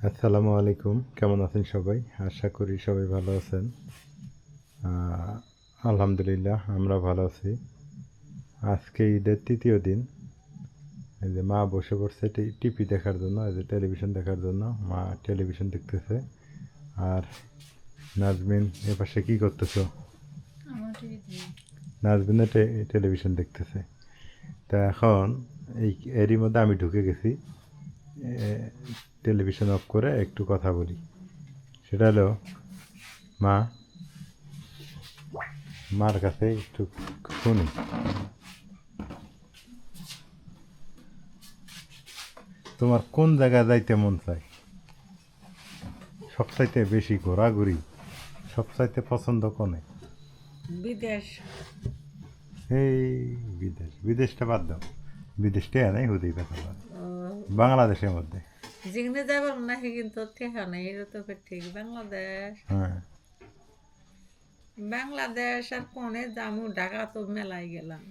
আসসালামু আলাইকুম, কেমন আছেন সবাই? আশা করি সবাই ভালো আছেন। আলহামদুলিল্লাহ আমরা ভালো আছি। আজকে ঈদের তৃতীয় দিন। এই যে মা বসে পড়ছে টিভি দেখার জন্য, এই যে টেলিভিশন দেখার জন্য মা টেলিভিশন দেখতেছে। আর নাজমিন এপাশে কি করতেছো? নাজমিনে টেলিভিশন দেখতেছে। তা এখন এরই মধ্যে আমি ঢুকে গেছি। টেলিভিশন অফ করে একটু কথা বলি। সেটা হলো, মা, মার কাছে একটু শুনি। তোমার কোন জায়গায় যাইতে মন চায়? সবচাইতে বেশি ঘোরাঘুরি সবচাইতে পছন্দ কোনে? বিদেশ। এই বিদেশটা বাদ দাও, বিদেশটা নাই হুদেই কথা বলে। বাংলাদেশের মধ্যে যেখানে যাবার নাকি কিন্তু ঠেকা নাই, এটা তো ঠিক। বাংলাদেশ হ্যাঁ, বাংলাদেশ আর কোনে জামু, ঢাকা তো মেলায় গেলাম।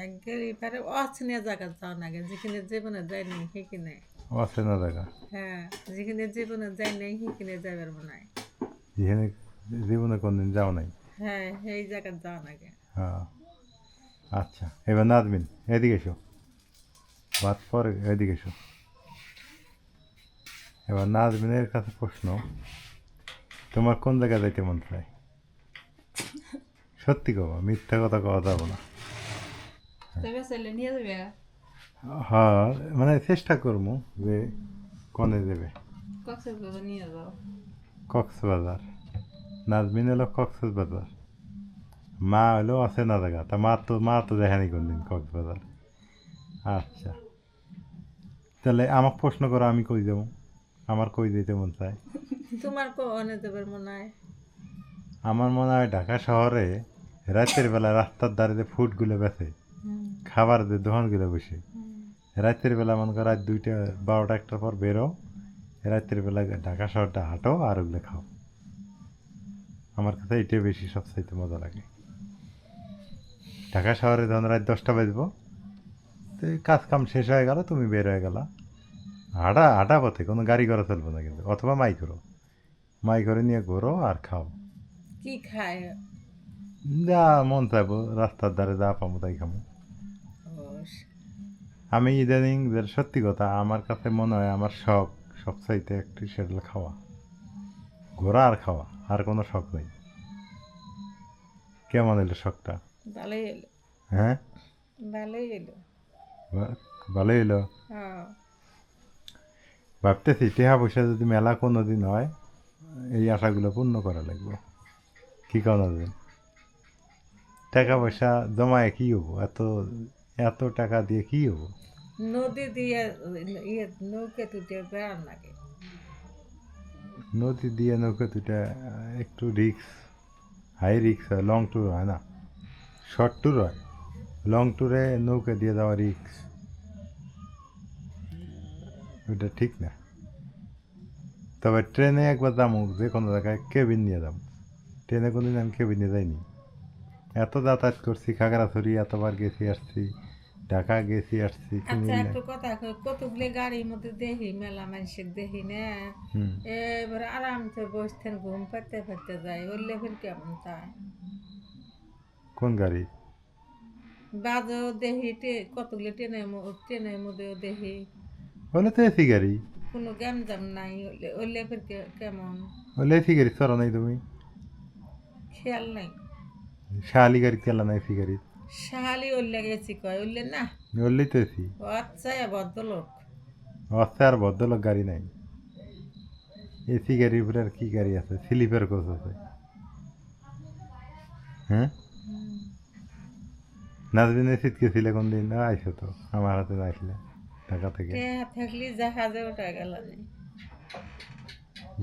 একবার এবারে অচিনা জায়গা যাওয়া নাগে, যেখানে জীবনে যাই নাই সেখানে। অচেনা জায়গা? হ্যাঁ, যেখানে জীবনে যাই নাই সেখানে যাবার মনে হয়। যেখানে জীবনে কোনদিন যাও নাই? হ্যাঁ, সেই জায়গা যাওয়া নাগে। হ্যাঁ, আচ্ছা, এবার নাজমিন এদিকে এসো, বাদ পরে এদিকে এসো। এবার নাজমিনের কাছে প্রশ্ন, তোমার কোন জায়গায় যাইতে মন চায়? সত্যি কবা, মিথ্যা কথা কওয়া যাবো না। হ্যাঁ, মানে চেষ্টা করবো যে কনে দেবে। কক্সবাজার। নাজমিন হলো কক্সবাজার, মা হলো অচেনা জায়গা। তা মা তো দেখেনি কোনদিন কক্সবাজার। আচ্ছা, তাহলে আমাকে প্রশ্ন করো, আমি কই যাবো? আমার কই যেতে মন চায়? তোমার কোনে যাবার মনে হয়? আমার মনে হয় ঢাকা শহরে রাতের বেলা রাস্তার ধারে যে ফুডগুলো বেচে, খাবার যে দোকানগুলো বসে, রাতের বেলা মনে করো রাত 2টা 12টা 1টার পর বেরো, রাতের বেলা ঢাকা শহরটা হাঁটো আর ওগুলো খাও। আমার কাছে এটাই বেশি সবচাইতে মজা লাগে। ঢাকা শহরে যখন রাত 10টা বাজবো, তো এই কাজ কাম শেষ হয়ে গেল, তুমি বের হয়ে গেলা, হাঁটা পথে, কোনো গাড়ি ঘোড়া চলবে না কিন্তু, অথবা মাই করে নিয়ে ঘোরো আর খাও। কি খায়? যা মন চাইবো, রাস্তার ধারে যা পাবো তাই খাবো। আমি ইদানিং, সত্যি কথা, আমার কাছে মনে হয় আমার শখ সবচাইতে একটু সেটা খাওয়া, ঘোরা আর খাওয়া, আর কোনো শখ নেই। কেমন এলো শখটা? ভালোই এলো। হ্যাঁ, ভালোই এলো। ভালোই এলো। হ্যাঁ, ভাবতেছি টেহা পয়সা যদি মেলা কোনো দিন হয়, এই আশাগুলো পূর্ণ করা লাগবে। কি করা যাবে? টাকা পয়সা জমায় কি হবো? এত টাকা দিয়ে কি হবো? নদী দিয়ে নৌকে তুটে বেড়ান লাগে। নদী দিয়ে নৌকা দুটা একটু রিক্স, হাই রিক্স হয়, লং ট্যুর হয় না, শর্ট ট্যুর হয়। লং ট্যুরে নৌকা দিয়ে যাওয়া রিক্স, ওটা ঠিক না। তবে ট্রেনে একবার যাবো, যে কোনো জায়গায় কেবিন নিয়ে যাবো। ট্রেনে কোনোদিন আমি কেবিনে যাইনি। এত যাতায়াত করছি, খাগড়াছড়ি এতবার গেছি আসছি, ঢাকা গেছি আসছি, আচ্ছা, কুমিল্লা। একটু কথা কই, কতগুলি গাড়ির মধ্যে দেখি, মেলা মানুষের দেখি না, হুম, এবার আরামসে বসতেন, ঘুম পাতে পাতে যায়, ওরলে ফের কেমন চায়? কোন গাড়ি? বাজেও দেখি, কতগুলি ট্রেনের মধ্যেও দেখি, ওলে তো এসি গাড়ি। কোনো গ্যামজাম নাই, ওরলে ফের কেমন? ওলে এসি গাড়ি চড়ো নাই তুমি? খেয়াল নাই। শাহালি গাড়ি চালা না এসি গাড়ি? শাহালি ওরলে গেছি কয়, ওরলে না। ওরলেই তো এসি। ও আচ্ছা, ভদ্রলোক। অস্তে আর ভদ্রলোক গাড়ি নাই। এসি গাড়ির উপরে আর কি গাড়ি আছে? স্লিপার কোচ আছে। হ্যাঁ, নাজবিন এসিত গেছিলে কোন দিন? আইসো তো আমার হাতে, আসলে ঢাকা থেকে থাকলে জাহাজে ওঠা গেল।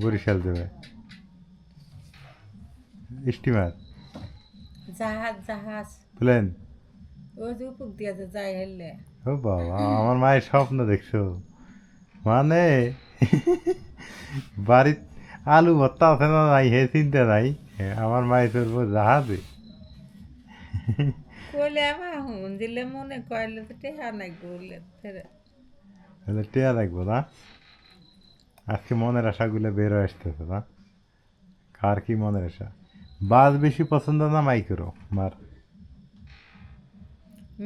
বরিশাল যাবে স্টিমার, জাহাজ জাহাজ প্লেন? ওই যে উপর দিয়ে যে যায় হেললে। ও বাবা, আমার মায়ের স্বপ্ন দেখছো মানে? বাড়ির আলু ভর্তা আছে না নাই, হে চিন্তা নাই, আমার মায়ের চলবো জাহাজে। কইলে আমার হুন দিলে মনে কইলে তো টেহা নাই বললে ফেরে। তাহলে টিয়া দেখবো না? আজকে মনের আশাগুলো বের হয়ে আসতেছে না? কার কি মনের আশা? বাস বেশি পছন্দ না মাইক্রো মার?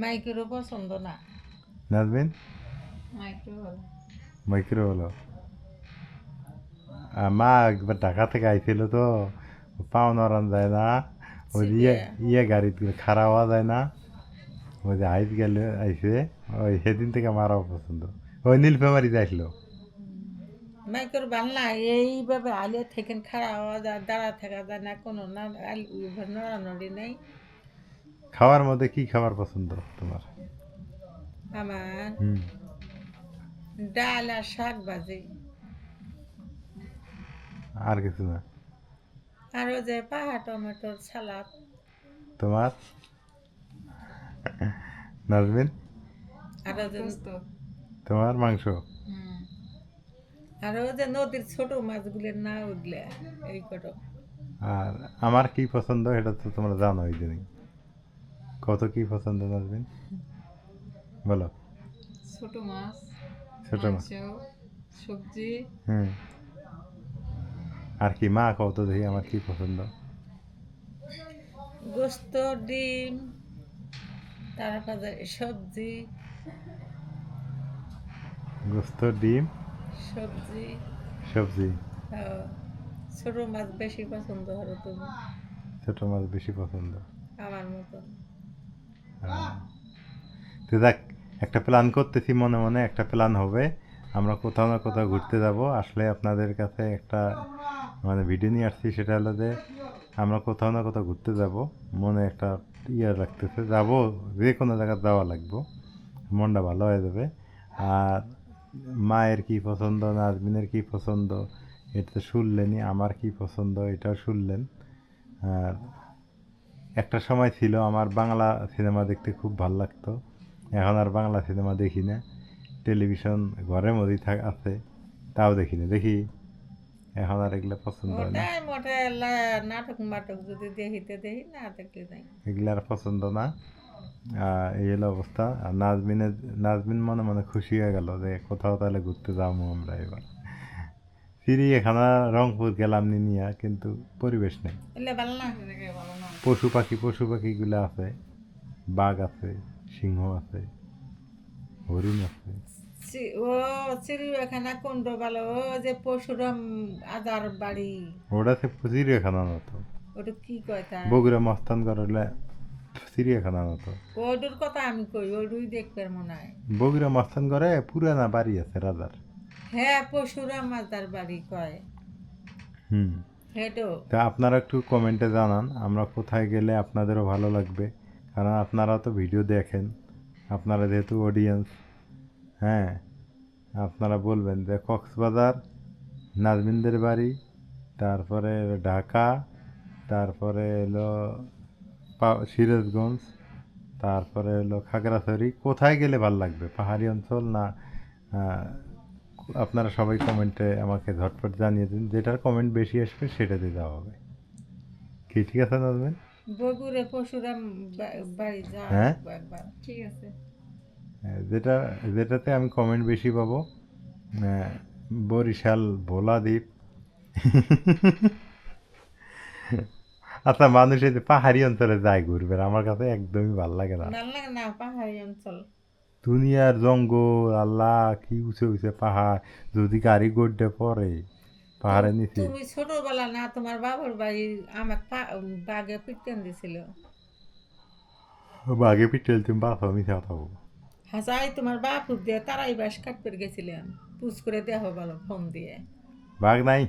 মাইকেরও পছন্দ না। নাজবিন? মাইক্রো ভালো। মাইক্রো হলো। মা একবার ঢাকা থেকে আইছিল তো, পাও নরান যায় না, ওই ইয়ে সিরিয়া। ইয়ে গাড়িতে খারাপ হওয়া যায় না, ওই যে আইস গেলে আইসে, ওই সেদিন থেকে আমারও পছন্দ। ওই নীলফামারিতে আসলো। মাইকের ভাল না, এইভাবে আলিয়া থেকে খারাপ হওয়া যায়, দাঁড়া থাকা যায় না, কোনো না নড়ানড়ি নেই। খাওয়ার মধ্যে কি খাবার পছন্দ তোমার? আমার হুম। ডাল আর শাক ভাজি, আর কিছু না? আর ওই যে পাহা টমেটোর সালাদ। তোমার নাজমিন? আর ওই যে তোমার মাংস? আর ওই যে নদীর ছোট মাছগুলোর না উঠলে এই কত। আর আমার কি পছন্দ এটা তো তোমরা জানো, ওই দিনই কত কি পছন্দ নাজমিন বলো। ছোট মাছ, ছোট মাছ, সবজি, হুম। আর কি মা কত দেখি আমার কি পছন্দ? গোস্ত, ডিম, তারপরে সবজি, গোস্ত, ডিম, সবজি। সবজি। ছোট মাছ বেশি পছন্দ করো তুমি, ছোট মাছ বেশি পছন্দ। আমার মতন। হ্যাঁ। তো দেখ, একটা প্ল্যান করতেছি, মনে মনে একটা প্ল্যান হবে, আমরা কোথাও না কোথাও ঘুরতে যাব। আসলে আপনাদের কাছে একটা মানে ভিডিও নিয়ে আসছি, সেটা হলো যে আমরা কোথাও না কোথাও ঘুরতে যাব। মনে একটা ইয়ে রাখতেছে, যাব, যে কোনো জায়গায় যাওয়া লাগবে, মনটা ভালো হয়ে যাবে। আর মায়ের কি পছন্দ, নাজমিনের কি পছন্দ, এটা তো শুনলেনই, আমার কি পছন্দ এটাও শুনলেন। আর একটা সময় ছিল আমার বাংলা সিনেমা দেখতে খুব ভালো লাগতো, এখন আর বাংলা সিনেমা দেখি না। টেলিভিশন ঘরের মধ্যেই আছে, তাও দেখি না, দেখি এখন আর এগুলো পছন্দ হয় না, ওটাই মোটে নাটক মাটক যদি দেখিতে দেখি, না দেখলে নাই। এগুলো আর পছন্দ না। এই হলো অবস্থা। আর নাজমিন মনে মনে খুশি হয়ে গেল যে কোথাও তাহলে ঘুরতে যাবো আমরা এবার। চিড়িয়াখানা রংপুর গেলাম নিয়া, কিন্তু পরিবেশ নেই। এলে ভালো না, ভালো না। পশু পাখিগুলো আছে, বাঘ আছে, সিংহ আছে, হরিণ আছে। ও চিড়িয়াখানা কোনটা ভালো? ও যে পরশুরাম আদার বাড়ি, ওটা সে চিড়িয়াখানা মতো। ওটা কি কয় তা? বগুড়া মস্তান করলে চিড়িয়াখানা মতো। ওডুর কথা আমি কই, ওডুই দেখবে মনে হয়। বগুড়া মস্তান করে পুরানা বাড়ি আছে রাজার। হ্যাঁ, পরশুরাম আদার বাড়ি কয়। হুম। হেটো তা আপনারা একটু কমেন্টে জানান আমরা কোথায় গেলে আপনাদেরও ভালো লাগবে, কারণ আপনারা তো ভিডিও দেখেন, আপনারা যেহেতু অডিয়েন্স। হ্যাঁ, আপনারা বলবেন যে কক্সবাজার, নাজমিনদের বাড়ি, তারপরে ঢাকা, তারপরে এলো সিরাজগঞ্জ, তারপরে হলো খাগড়াছড়ি, কোথায় গেলে ভালো লাগবে, পাহাড়ি অঞ্চল না? আহ, আপনারা সবাই কমেন্টে আমাকে ঝটপট জানিয়ে দিন, যেটার কমেন্ট বেশি আসবে সেটাতে যাওয়া হবে। কি ঠিক আছে নাজমিন? বগুড়ে পরশুরাম বাড়ি যা হ্যাঁ, একবার। ঠিক আছে। যেটা যেটাতে আমি কমেন্ট বেশি পাবো, আহ, বরিশাল, ভোলাদ্বীপ। আচ্ছা, মানুষ এই যে পাহাড়ি অঞ্চলে যায় ঘুরবে, আমার কাছে একদমই ভালো লাগে না। ভাল লাগে না পাহাড়ি অঞ্চল। দুনিয়ার জঙ্গল, আল্লাহ কি উঁচু উঁচু পাহাড়, যদি গাড়ি গড়তে পড়ে পাহাড়ের নিচে। তুমি ছোটবেলা না তোমার বাবার বাড়ি আমার বাগে পিটন দিছিল? বাঘে পিঠে তুমি বাঁচো, আমি থাকবো। হাসাই তোমার বাপুর দিয়ে তারাই বাস কাটতে গেছিলেন, পুজ করে দেহ ভালো ফোন দিয়ে। বাঘ নাই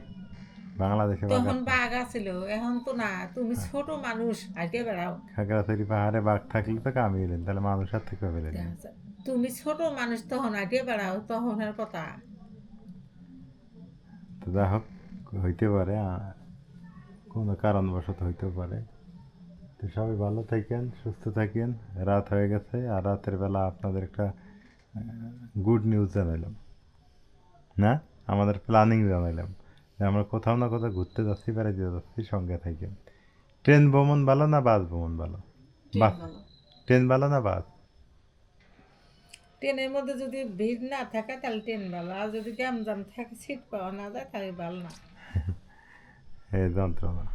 বাংলাদেশে, বাঘ তখন আছে। বাঘ আছিল, এখন তো না। তুমি ছোট মানুষ, হাইটে বেড়াও। খাগড়াছড়ি পাহাড়ে বাঘ থাকলে তো কামিয়ে এলেন, তাহলে মানুষ আর থেকে ফেলেন। দেখা যায়। তুমি ছোট মানুষ তখন হাইটে বেড়াও, তখনের কথা। তো যা হোক, হইতে পারে, কোনো কারণবশত হইতে পারে। তো সবাই ভালো থাকেন, সুস্থ থাকেন। রাত হয়ে গেছে, আর রাতের বেলা আপনাদের একটা গুড নিউজ জানাইলাম, না আমাদের প্ল্যানিং জানাইলাম যে আমরা কোথাও না কোথাও ঘুরতে যাচ্ছি, বেড়াতে যাচ্ছি, সঙ্গে থাকেন। ট্রেন ভ্রমণ ভালো না বাস ভ্রমণ ভালো? বাস, ট্রেন ভালো না বাস? ট্রেনের মধ্যে যদি ভিড় না থাকে তাহলে ট্রেন ভালো, আর যদি গ্যামজাম থাকে সিট পাওয়া না যায় তাহলে ভালো না। এই যন্ত্রণা।